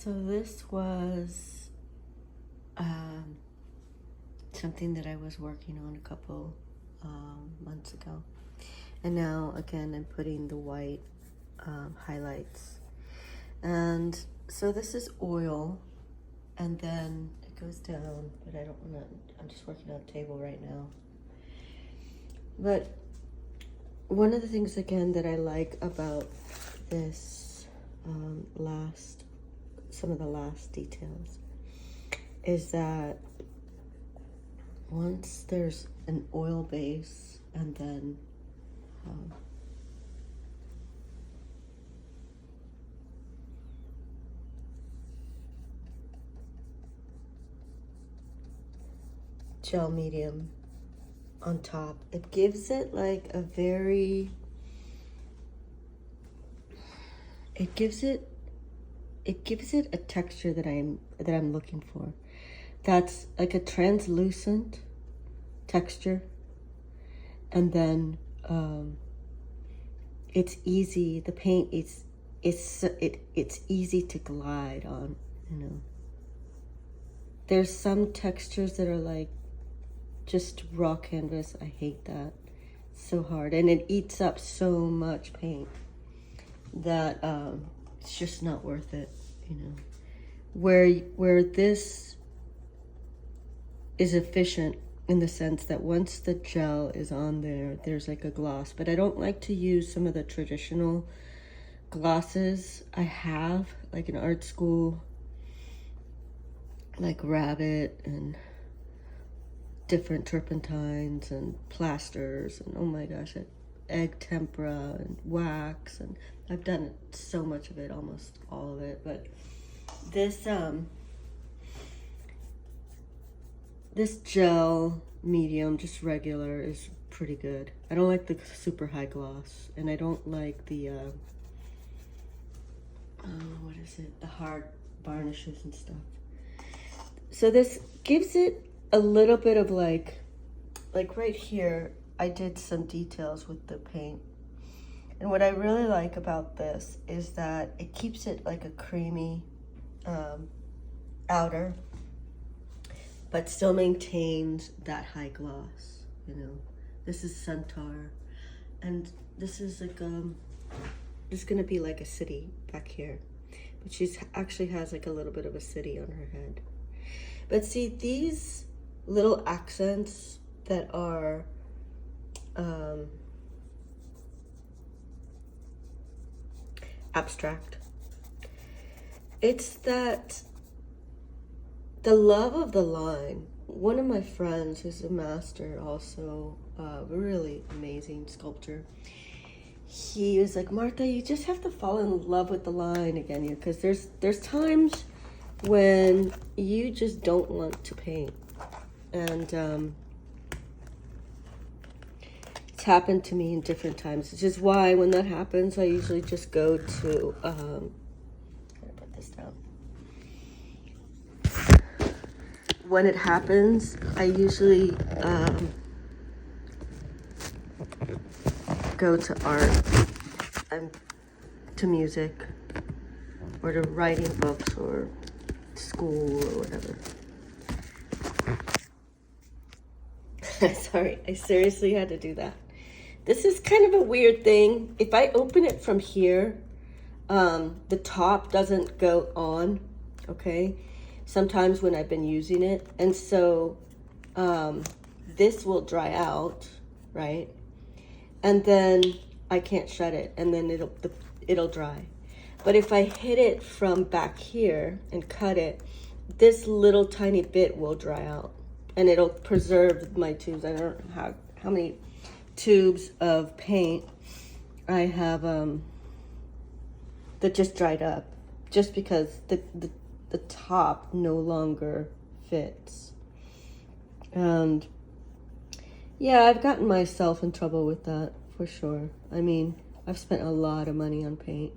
So this was something that I was working on a couple months ago. And now, again, I'm putting the white highlights. And so this is oil, and then it goes down, but I don't want to, I'm just working on a table right now. But one of the things, again, that I like about this some of the last details is that once there's an oil base and then gel medium on top, it gives it like a very, it gives it a texture that I'm looking for. That's like a translucent texture, and then it's easy. The paint it's easy to glide on. You know, there's some textures that are like just raw canvas. I hate that. It's so hard, and it eats up so much paint that it's just not worth it, you know. Where this is efficient in the sense that once the gel is on there, there's like a gloss. But I don't like to use some of the traditional glosses I have, like in art school, like Rabbit and different turpentines and plasters, and oh my gosh, egg tempera and wax, and I've done so much of it, almost all of it. But this this gel medium, just regular, is pretty good. I don't like the super high gloss, and I don't like the what is it, the hard varnishes and stuff. So this gives it a little bit of like right here, I did some details with the paint. And what I really like about this is that it keeps it like a creamy outer, but still maintains that high gloss, you know. This is Centaur, and this is like it's gonna be like a city back here, but she's actually has like a little bit of a city on her head. But see, these little accents that are abstract, it's that the love of the line. One of my friends who's a master, also a really amazing sculptor, he was like, Martha, you just have to fall in love with the line again, because there's times when you just don't want to paint. And it's happened to me in different times, which is why when that happens, I usually just go to, I'm gonna put this down. When it happens, I usually go to art and to music, or to writing books, or school, or whatever. Sorry, I seriously had to do that. This is kind of a weird thing. If I open it from here, the top doesn't go on, okay? Sometimes when I've been using it. And so this will dry out, right? And then I can't shut it, and then it'll dry. But if I hit it from back here and cut it, this little tiny bit will dry out, and it'll preserve my tubes. I don't know how many tubes of paint I have that just dried up, just because the top no longer fits. And yeah, I've gotten myself in trouble with that for sure. I mean, I've spent a lot of money on paint,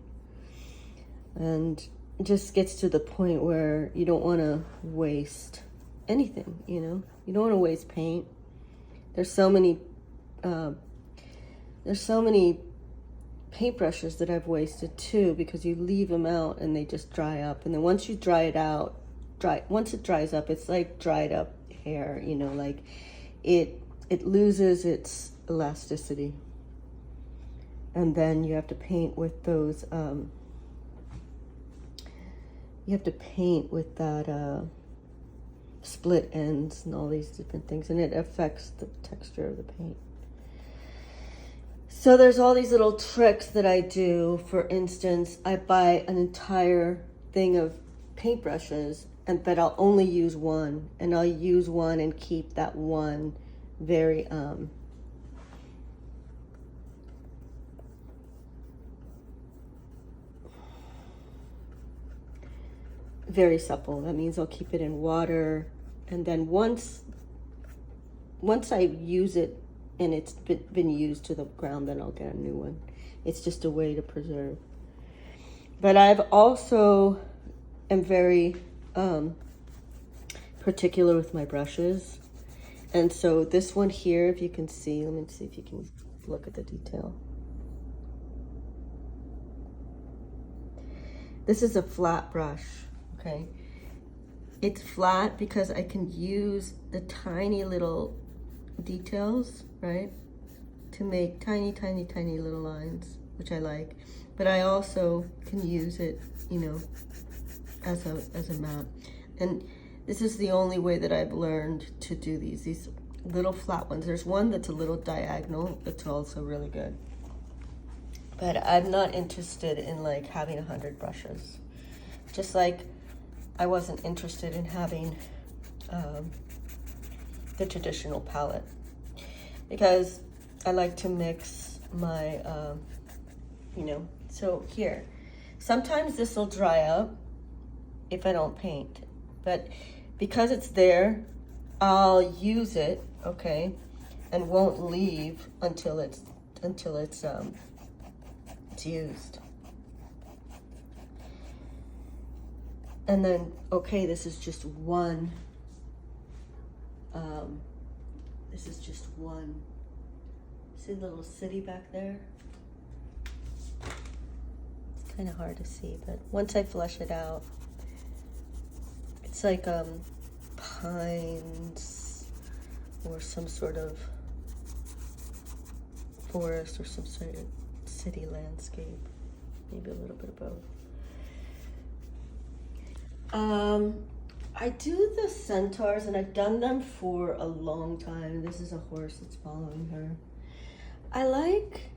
and it just gets to the point where you don't want to waste anything, you know? You don't want to waste paint. There's so many paintbrushes that I've wasted too, because you leave them out and they just dry up. And then once you dry it out, once it dries up, it's like dried up hair, you know, like it loses its elasticity. And then you have to paint with those, you have to paint with that split ends and all these different things, and it affects the texture of the paint. So there's all these little tricks that I do. For instance, I buy an entire thing of paintbrushes, but I'll only use one, and I'll use one and keep that one very very supple. That means I'll keep it in water, and then once I use it and it's been used to the ground, then I'll get a new one. It's just a way to preserve. But I've also am very particular with my brushes. And so this one here, if you can see, let me see if you can look at the detail. This is a flat brush, okay? It's flat because I can use the tiny little details, right? To make tiny, tiny, tiny little lines, which I like. But I also can use it, you know, as a map. And this is the only way that I've learned to do these little flat ones. There's one that's a little diagonal that's also really good. But I'm not interested in like having 100 brushes. Just like I wasn't interested in having the traditional palette, because I like to mix my, you know, so here, sometimes this will dry up if I don't paint, but because it's there, I'll use it, okay, and won't leave until it's used. And then, okay, this is just one. This is just one. See the little city back there? It's kind of hard to see, but once I flush it out, it's like pines or some sort of forest or some sort of city landscape, maybe a little bit of both. I do the centaurs, and I've done them for a long time. This is a horse that's following her. I like,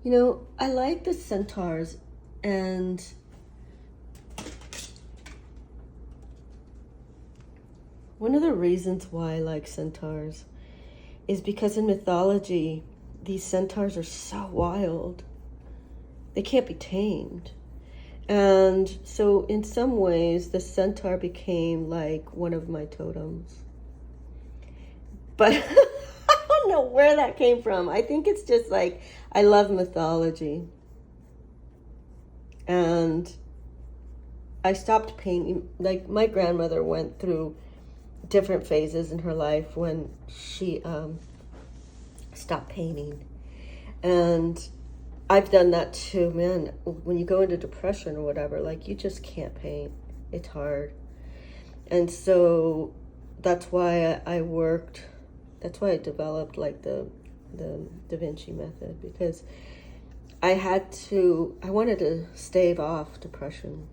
you know, I like the centaurs, and one of the reasons why I like centaurs is because in mythology, these centaurs are so wild. They can't be tamed. And so in some ways, the centaur became like one of my totems. But I don't know where that came from. I think it's just like, I love mythology. And I stopped painting. Like, my grandmother went through different phases in her life when she stopped painting. And I've done that too, man. When you go into depression or whatever, like, you just can't paint. It's hard. And so that's why I developed like the Da Vinci method, because I wanted to stave off depression.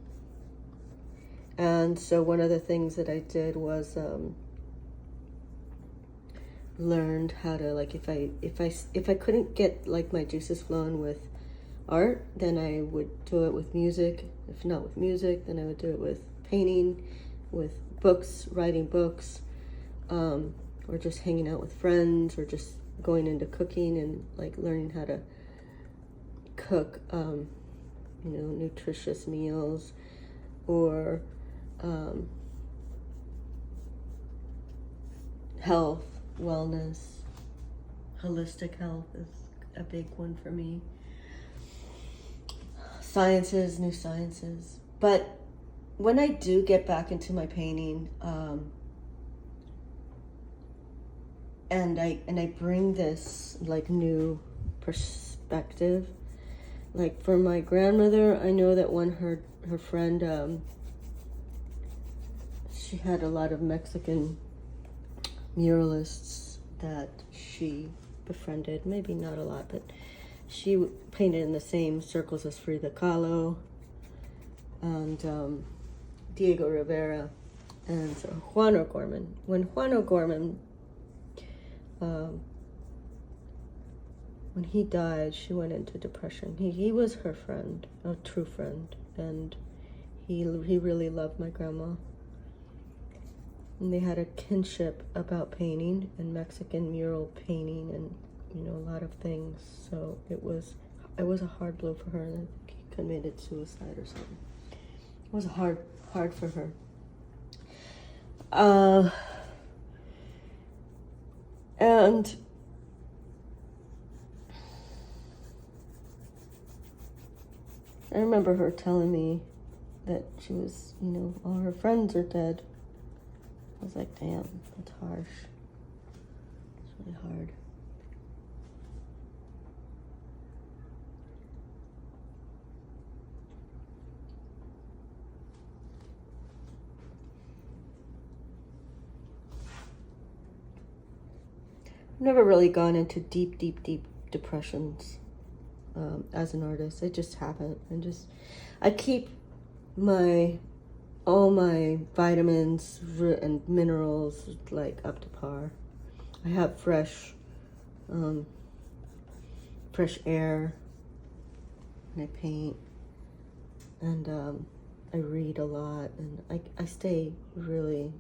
And so one of the things that I did was learned how to, like, if I couldn't get like my juices flowing with art, then I would do it with music. If not with music, then I would do it with painting, with books, writing books, or just hanging out with friends, or just going into cooking and like learning how to cook, you know, nutritious meals, or health, wellness, holistic health is a big one for me. Sciences, new sciences. But when I do get back into my painting, and I bring this like new perspective, Like for my grandmother, I know that when her friend, she had a lot of Mexican muralists that she befriended. Maybe not a lot, but she painted in the same circles as Frida Kahlo and Diego Rivera and Juan O'Gorman. When Juan O'Gorman, when he died, she went into depression. He was her friend, a true friend, and he really loved my grandma. And they had a kinship about painting and Mexican mural painting and, you know, a lot of things. So it was a hard blow for her. I think he committed suicide or something. It was hard for her. And I remember her telling me that she was, you know, all her friends are dead. I was like, damn, that's harsh. It's really hard. I've never really gone into deep depressions as an artist. I just haven't. I keep all my vitamins and minerals like up to par. I have fresh air when I paint, and I read a lot, and I try to stay really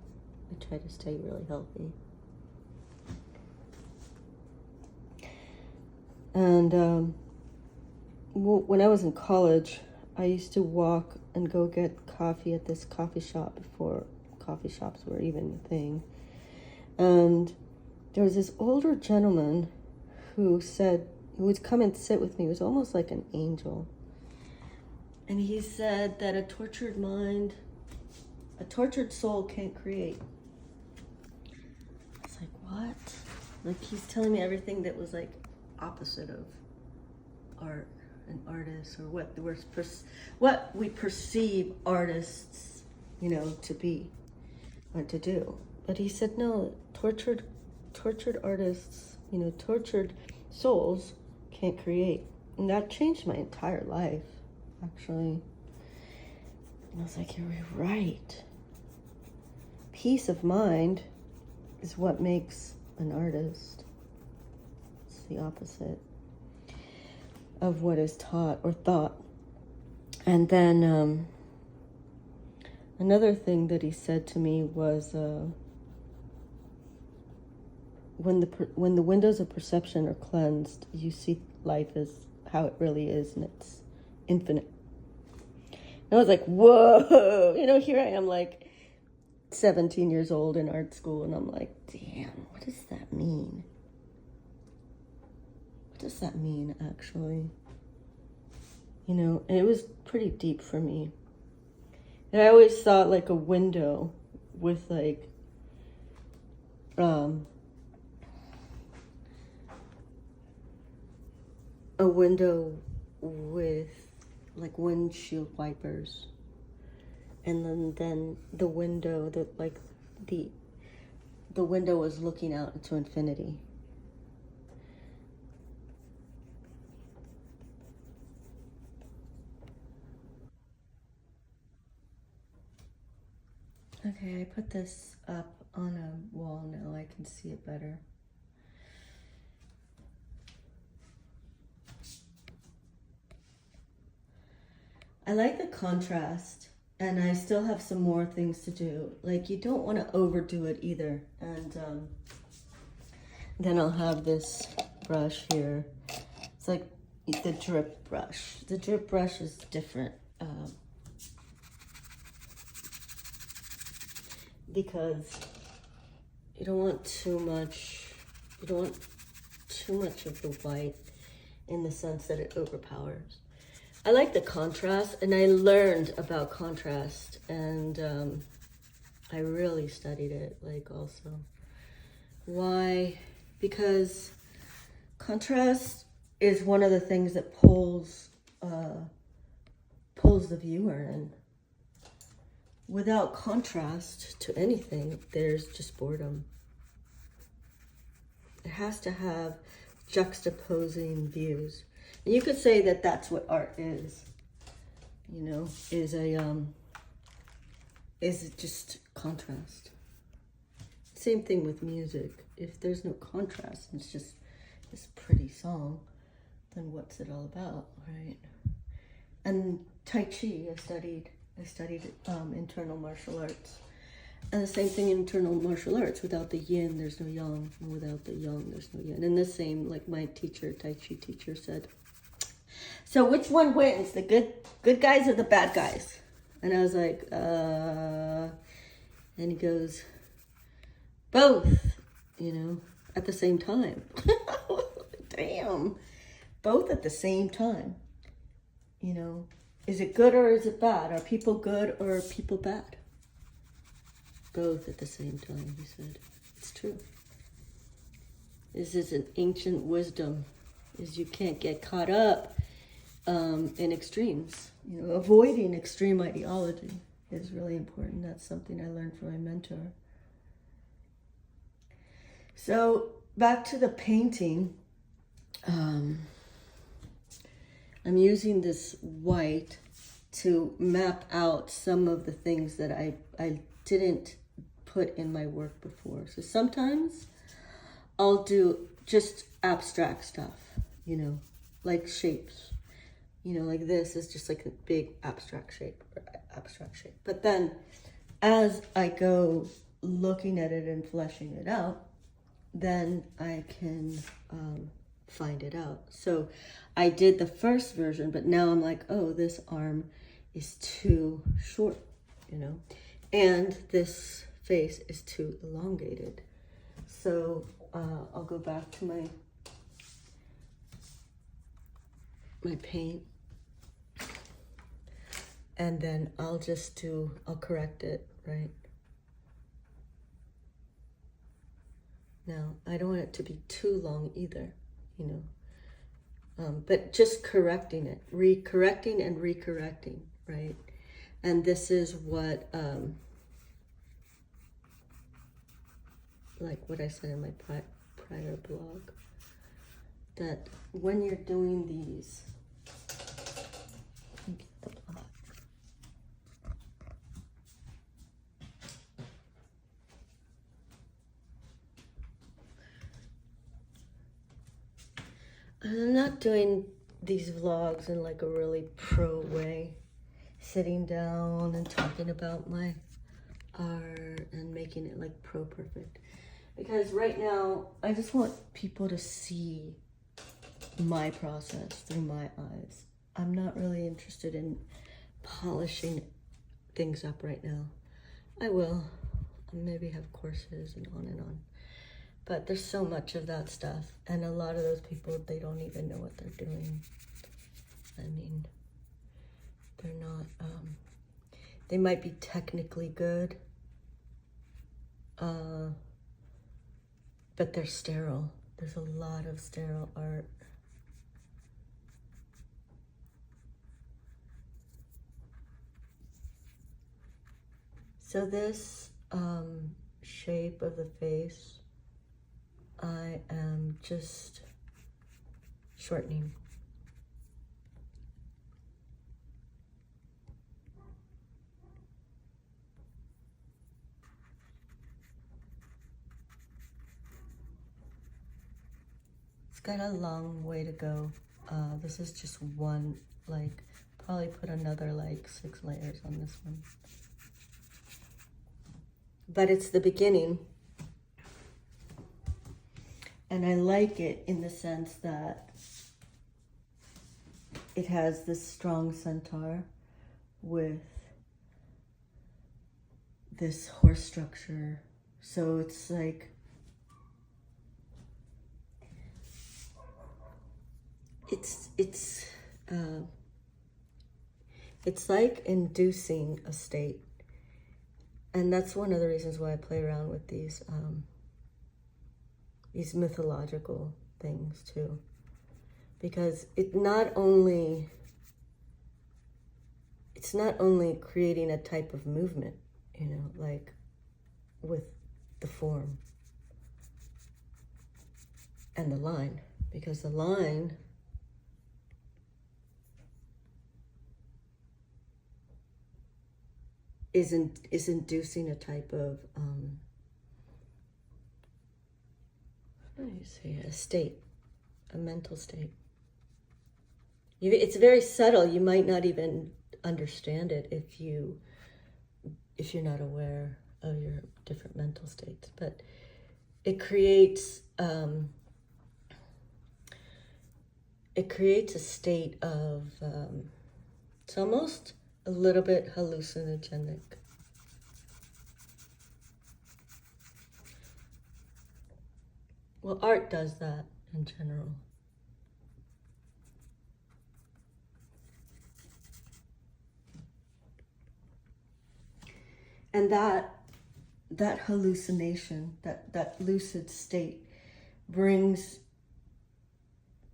healthy. And when I was in college, I used to walk and go get coffee at this coffee shop before coffee shops were even a thing. And there was this older gentleman who would come and sit with me. He was almost like an angel. And he said that a tortured soul can't create. I was like, what? Like, he's telling me everything that was like opposite of art and artists, or what we perceive artists, you know, to be or to do. But he said, no, tortured artists, you know, tortured souls can't create. And that changed my entire life, actually. And I was like, you're right. Peace of mind is what makes an artist. It's the opposite of what is taught or thought. And then another thing that he said to me was, when the windows of perception are cleansed, you see life as how it really is, and it's infinite. And I was like, whoa, you know, here I am like 17 years old in art school, and I'm like, damn, what does that mean? What does that mean, actually? You know, and it was pretty deep for me. And I always thought like a window with like, a window with like windshield wipers, and then the window that like the window was looking out into infinity. Okay, I put this up on a wall now. I can see it better. I like the contrast, and I still have some more things to do. Like, you don't want to overdo it either. And then I'll have this brush here. It's like the drip brush. The drip brush is different. Because you don't want too much of the white, in the sense that it overpowers. I like the contrast, and I learned about contrast, and I really studied it, like, also. Why? Because contrast is one of the things that pulls pulls the viewer in. Without contrast to anything, there's just boredom. It has to have juxtaposing views. And you could say that that's what art is. You know, is just contrast. Same thing with music. If there's no contrast, it's just this pretty song, then what's it all about, right? And Tai Chi, I studied internal martial arts. And the same thing in internal martial arts. Without the yin, there's no yang. And without the yang, there's no yin. And the same, like my teacher, Tai Chi teacher said, so which one wins? The good guys or the bad guys? And I was like, and he goes, both, you know, at the same time. Damn. Both at the same time. You know, is it good or is it bad? Are people good or are people bad? Both at the same time, he said. It's true. This is an ancient wisdom, is you can't get caught up in extremes. You know, avoiding extreme ideology is really important. That's something I learned from my mentor. So back to the painting. I'm using this white to map out some of the things that I didn't put in my work before. So sometimes I'll do just abstract stuff, you know, like shapes. You know, like this is just like a big abstract shape. But then as I go looking at it and fleshing it out, then I can find it out. So I did the first version, but now I'm like, oh, this arm is too short, you know, and this face is too elongated. So I'll go back to my paint, and then I'll correct it, right? Now, I don't want it to be too long either, you know, but just correcting it, correcting and recorrecting, right? And this is what, like what I said in my prior blog, that when you're doing these, get the plot. I'm not doing these vlogs in like a really pro way, sitting down and talking about my art and making it like pro perfect. Because right now, I just want people to see my process through my eyes. I'm not really interested in polishing things up right now. I will. I'll maybe have courses and on and on. But there's so much of that stuff. And a lot of those people, they don't even know what they're doing. I mean, they're not, they might be technically good, but they're sterile. There's a lot of sterile art. So this shape of the face, I am just shortening. It's got a long way to go. This is just one, like, probably put another like 6 layers on this one. But it's the beginning. And I like it in the sense that it has this strong centaur with this horse structure. So it's like, it's like inducing a state. And that's one of the reasons why I play around with these mythological things too, because it not only it's not only creating a type of movement, you know, like with the form and the line, because the line is inducing a type of how do you say it? A state, a mental state. It's very subtle. You might not even understand it if you're not aware of your different mental states. But it creates a state of it's almost a little bit hallucinogenic. Well, art does that in general. And that hallucination, that lucid state brings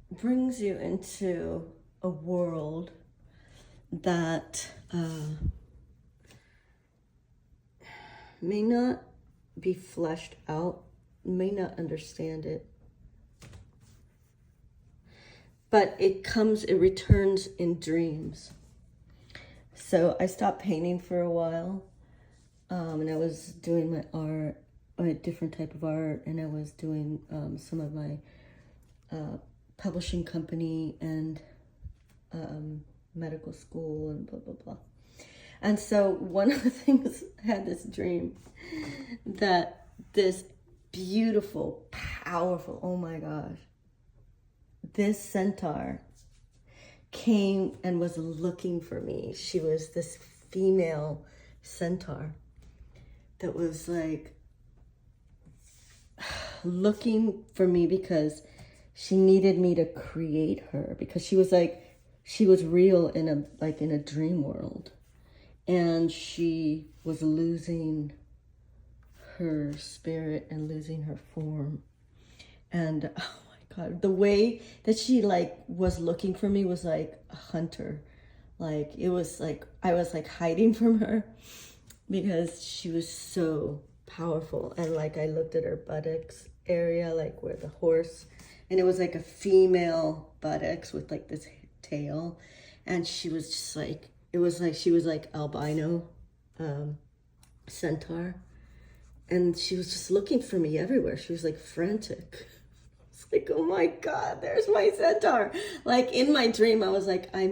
you into a world that may not be fleshed out, may not understand it, but it returns in dreams. So I stopped painting for a while, and I was doing my art, a different type of art, and I was doing some of my publishing company and medical school and blah, blah, blah. And so one of the things, I had this dream that this beautiful, powerful, oh my gosh, this centaur came and was looking for me. She was this female centaur that was like looking for me because she needed me to create her, because she was real in a dream world, and she was losing her spirit and losing her form. And oh my God, the way that she was looking for me was like a hunter. Like it was like I was like hiding from her because she was so powerful. And I looked at her buttocks area, like where the horse, and it was like a female buttocks with this tail, and she was just like, it was like she was like albino centaur, and she was just looking for me everywhere. She was like frantic. It's like, oh my God, there's my centaur. Like in my dream, I was like, I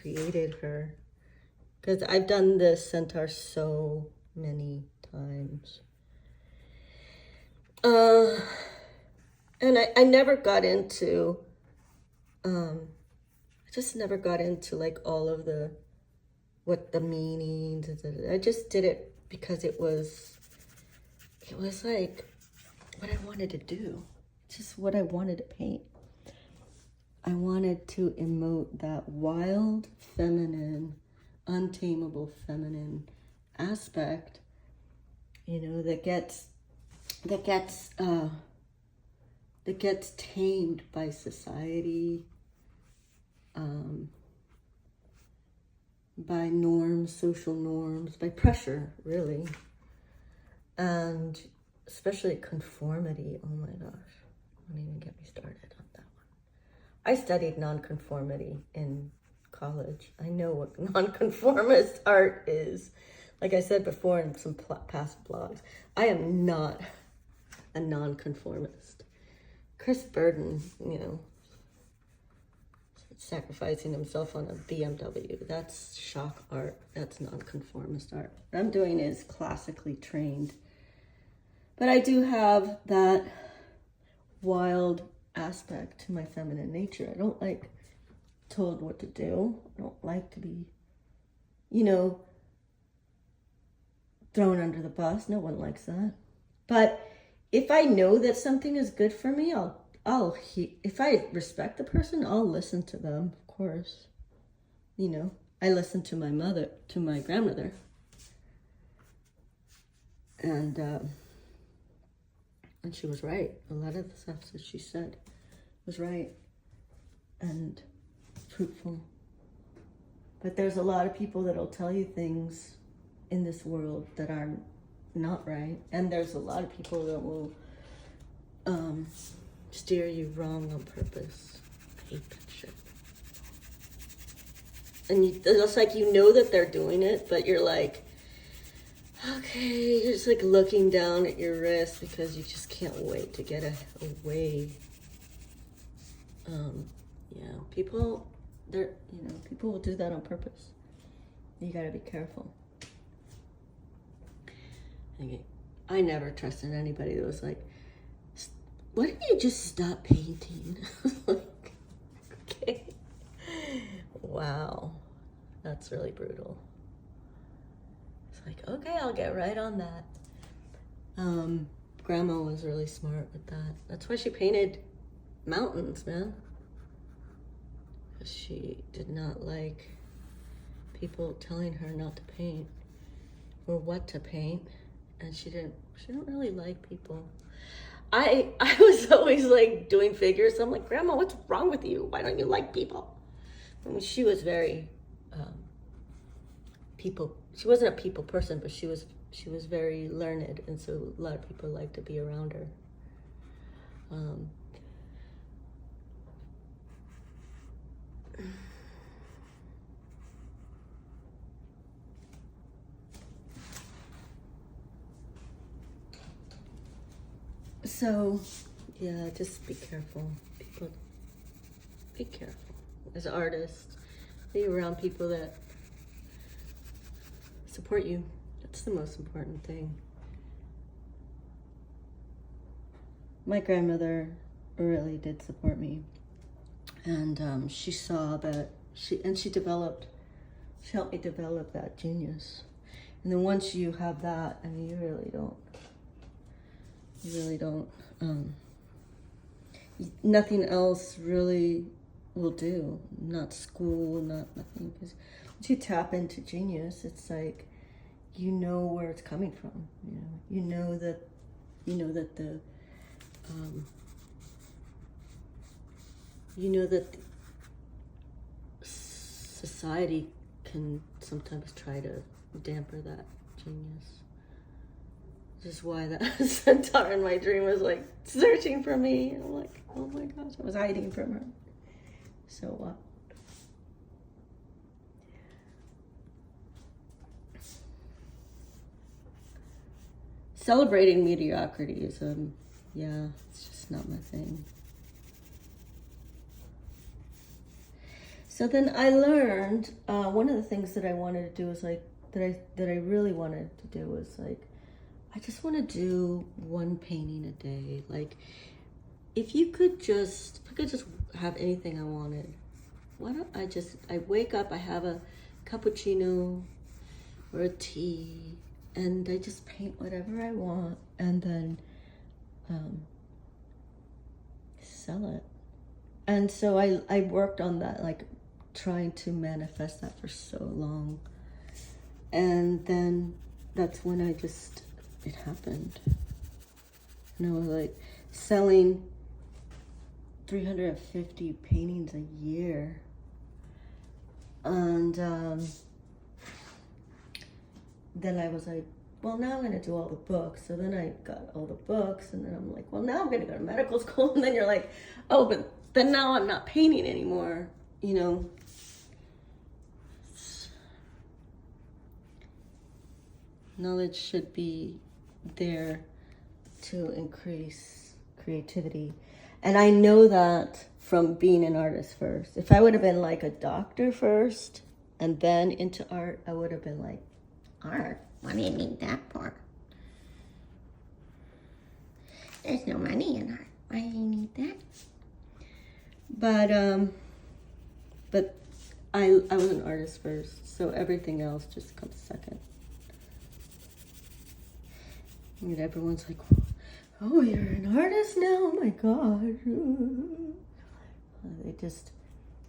created her, because I've done this centaur so many times. And I never got into, I just never got into all of what the meanings. I just did it because it was like what I wanted to do, just what I wanted to paint. I wanted to emote that wild, feminine, untamable feminine aspect, that gets tamed by society, by norms, social norms, by pressure, really, and especially conformity. Oh my gosh, don't even get me started on that one. I studied nonconformity in college. I know what nonconformist art is. Like I said before in some past blogs, I am not a nonconformist. Chris Burden, sacrificing himself on a BMW, that's shock art. That's nonconformist art. What I'm doing is classically trained. But I do have that wild aspect to my feminine nature. I don't like told what to do. I don't like to be, thrown under the bus. No one likes that. But if I know that something is good for me, if I respect the person, I'll listen to them, of course. I listened to my grandmother. And she was right. A lot of the stuff that she said was right and fruitful. But there's a lot of people that'll tell you things in this world that are not right. And there's a lot of people that will steer you wrong on purpose. I hate that shit. And it's like, you know that they're doing it, but you're like, okay, you're just like looking down at your wrist because you just can't wait to get away. Yeah, people will do that on purpose. You gotta be careful. Okay. I never trusted anybody that was like, why don't you just stop painting? Like, okay. Wow. That's really brutal. It's like, okay, I'll get right on that. Grandma was really smart with that. That's why she painted mountains, man. Because she did not like people telling her not to paint or what to paint. And she didn't really like people. I was always like doing figures. So I'm like, Grandma, what's wrong with you? Why don't you like people? I mean, she was very she wasn't a people person, but she was very learned, and so a lot of people liked to be around her. So, yeah, just be careful. People, be careful. As artists, be around people that support you. That's the most important thing. My grandmother really did support me. And she saw that, she helped me develop that genius. And then once you have that, I mean, you really don't, nothing else really will do. Not school, nothing. Because once you tap into genius, it's like, you know where it's coming from. You know that society can sometimes try to damper that genius. This is why that centaur in my dream was like searching for me. And I'm like, oh my gosh, I was hiding from her. So what? Celebrating mediocrity is, yeah, it's just not my thing. So then I learned, one of the things that I wanted to do was like, that I really wanted to do was like, I just want to do one painting a day. Like, if I could just have anything I wanted, why don't I wake up, I have a cappuccino or a tea, and I just paint whatever I want, and then sell it. And so I worked on that, like trying to manifest that for so long. And then that's when it happened. Like selling 350 paintings a year. And then I was like, well, now I'm going to do all the books. So then I got all the books, and then I'm like, well, now I'm going to go to medical school. And then you're like, oh, but then now I'm not painting anymore, Knowledge should be there to increase creativity. And I know that from being an artist first. If I would have been like a doctor first and then into art, I would have been like, art? What do you need that for? There's no money in art. Why do you need that? But I was an artist first, so everything else just comes second. And everyone's like, oh, you're an artist now? Oh my God.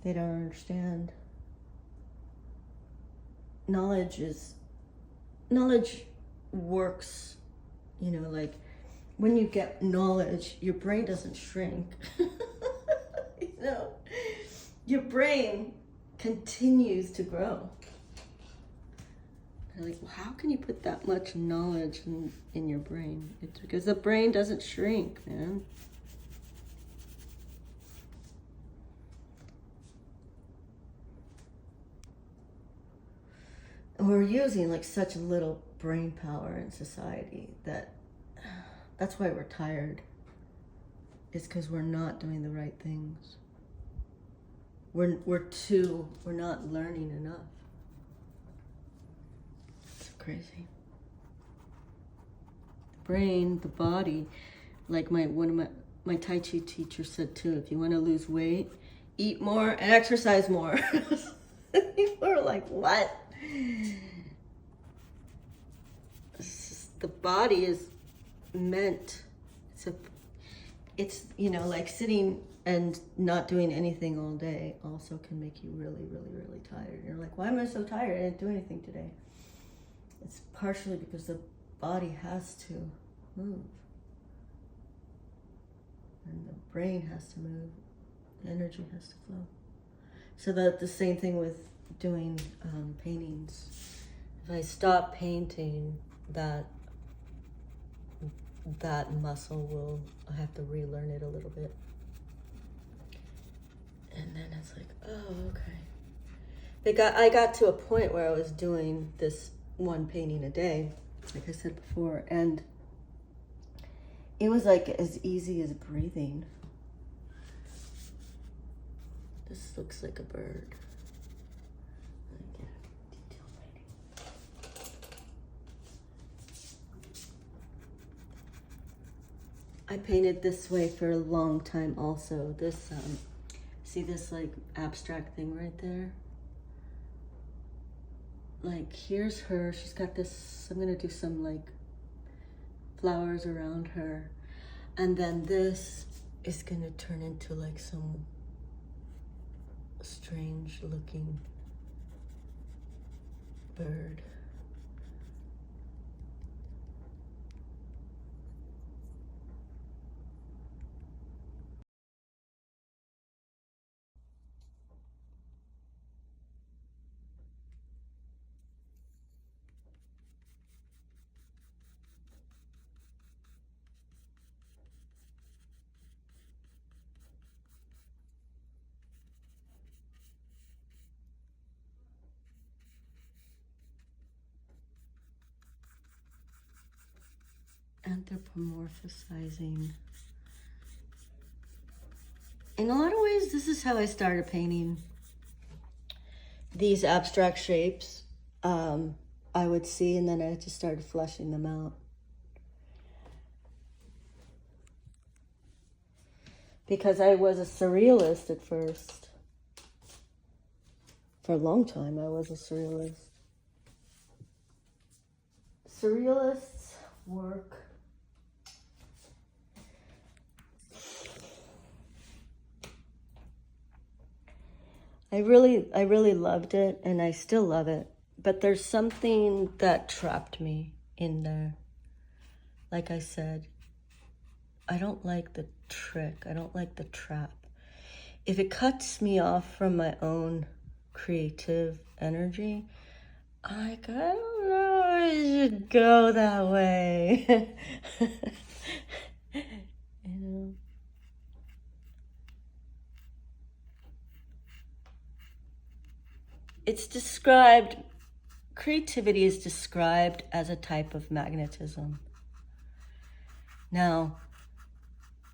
They don't understand. Knowledge works, like when you get knowledge, your brain doesn't shrink. Your brain continues to grow. They're like, well, how can you put that much knowledge in your brain? It's because the brain doesn't shrink, man. And we're using like such little brain power in society that's why we're tired. It's because we're not doing the right things. We're not learning enough. It's crazy. The brain, the body, like one of my Tai Chi teachers said too, if you want to lose weight, eat more and exercise more. People are like, what? The body is meant, it's like sitting and not doing anything all day also can make you really, really, really tired. And you're like, why am I so tired? I didn't do anything today. It's partially because the body has to move. And the brain has to move. The energy has to flow. So the same thing with doing paintings. If I stop painting, that muscle I have to relearn it a little bit. And then it's like, oh, okay. I got to a point where I was doing this one painting a day, like I said before, and it was like as easy as breathing. This looks like a bird. I painted this way for a long time also. This, see this like abstract thing right there? Like here's her, she's got this, I'm gonna do some like flowers around her. And then this is gonna turn into like some strange looking bird. Anthropomorphizing. In a lot of ways, this is how I started painting these abstract shapes. I would see, and then I just started fleshing them out. Because I was a surrealist at first. For a long time, I was a surrealist. Surrealists work I really loved it, and I still love it. But there's something that trapped me in there. Like I said, I don't like the trick. I don't like the trap. If it cuts me off from my own creative energy, I don't know if I should go that way. You know? It's described, creativity is described as a type of magnetism. Now,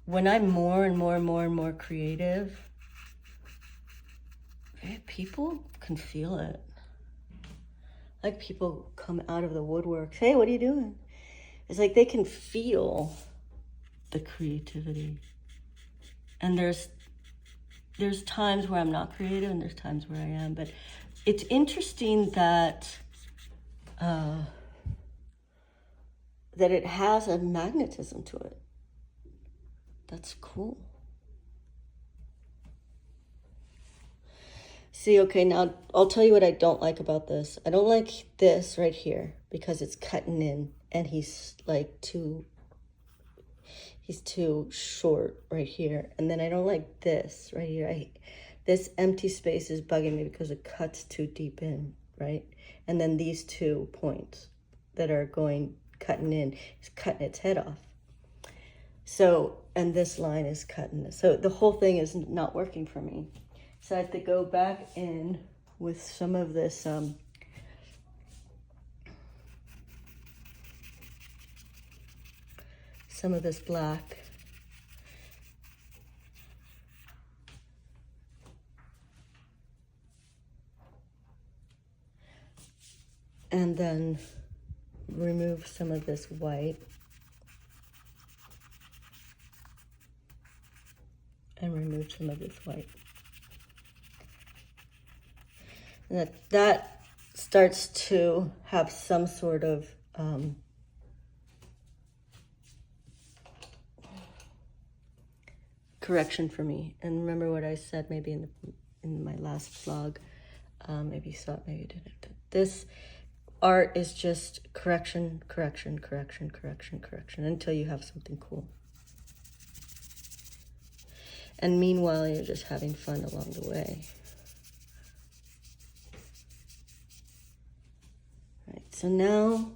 when I'm more and more creative, people can feel it. Like people come out of the woodwork, hey, what are you doing? It's like they can feel the creativity. And there's times where I'm not creative and there's times where I am, but it's interesting that that it has a magnetism to it. That's cool. See, okay, now I'll tell you what I don't like about this. I don't like this right here because it's cutting in and he's too short right here. And then I don't like this right here. this empty space is bugging me because it cuts too deep in, right? And then these 2 points that are cutting in, is cutting its head off. So, and this line is cutting this. So the whole thing is not working for me. So I have to go back in with some of this, black. And then remove some of this white. And remove some of this white. And that starts to have some sort of correction for me. And remember what I said maybe in my last vlog. Maybe you saw it, maybe you didn't. This art is just correction, correction, correction, correction, correction until you have something cool. And meanwhile, you're just having fun along the way. Right, so now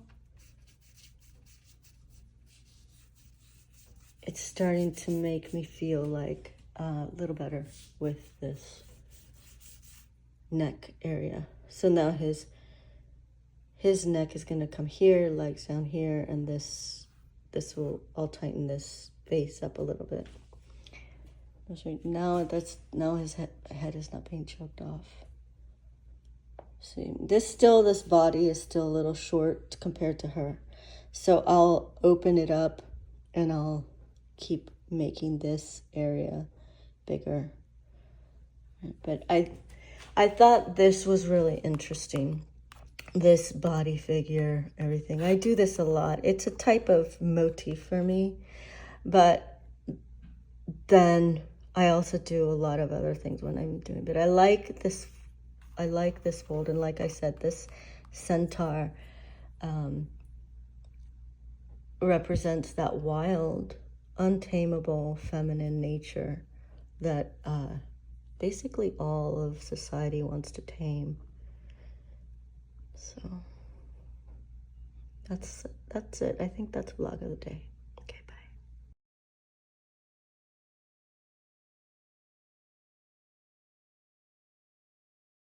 it's starting to make me feel like a little better with this neck area. So now his neck is going to come here, legs down here, and this I'll tighten this face up a little bit. So now his head is not being choked off. See, this body is still a little short compared to her. So I'll open it up and I'll keep making this area bigger. But I thought this was really interesting. This body figure, everything. I do this a lot. It's a type of motif for me, but then I also do a lot of other things when I'm doing. But I like this fold, and like I said, this centaur represents that wild, untamable, feminine nature that basically all of society wants to tame. So that's it. I think that's vlog of the day.